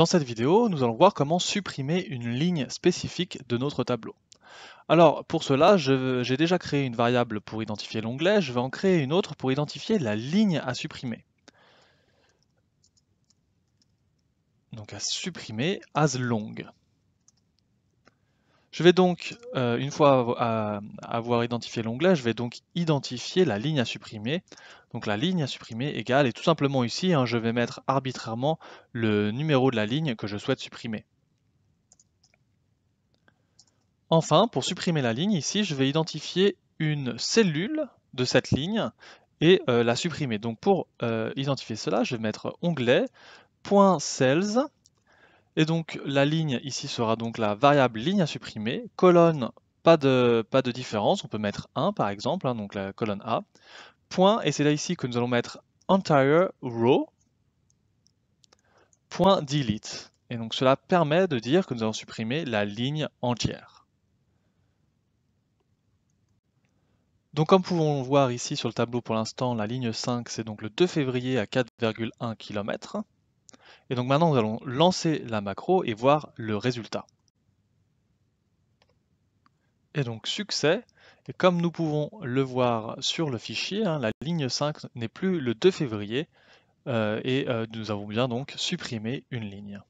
Dans cette vidéo, nous allons voir comment supprimer une ligne spécifique de notre tableau. Alors, pour cela, j'ai déjà créé une variable pour identifier l'onglet, je vais en créer une autre pour identifier la ligne à supprimer. Donc à supprimer as long. Je vais donc, une fois avoir identifié l'onglet, je vais donc identifier la ligne à supprimer. Donc la ligne à supprimer égale, et tout simplement ici, je vais mettre arbitrairement le numéro de la ligne que je souhaite supprimer. Enfin, pour supprimer la ligne, ici, je vais identifier une cellule de cette ligne et la supprimer. Donc pour identifier cela, je vais mettre onglet, .cells, et donc la ligne ici sera donc la variable ligne à supprimer, colonne, pas de différence, on peut mettre 1 par exemple, donc la colonne A, point, et c'est là ici que nous allons mettre entire row, point delete. Et donc cela permet de dire que nous allons supprimer la ligne entière. Donc comme nous pouvons le voir ici sur le tableau pour l'instant, la ligne 5, c'est donc le 2 février à 4,1 km. Et donc maintenant, nous allons lancer la macro et voir le résultat. Et donc succès, et comme nous pouvons le voir sur le fichier, la ligne 5 n'est plus le 2 février, et nous avons bien donc supprimé une ligne.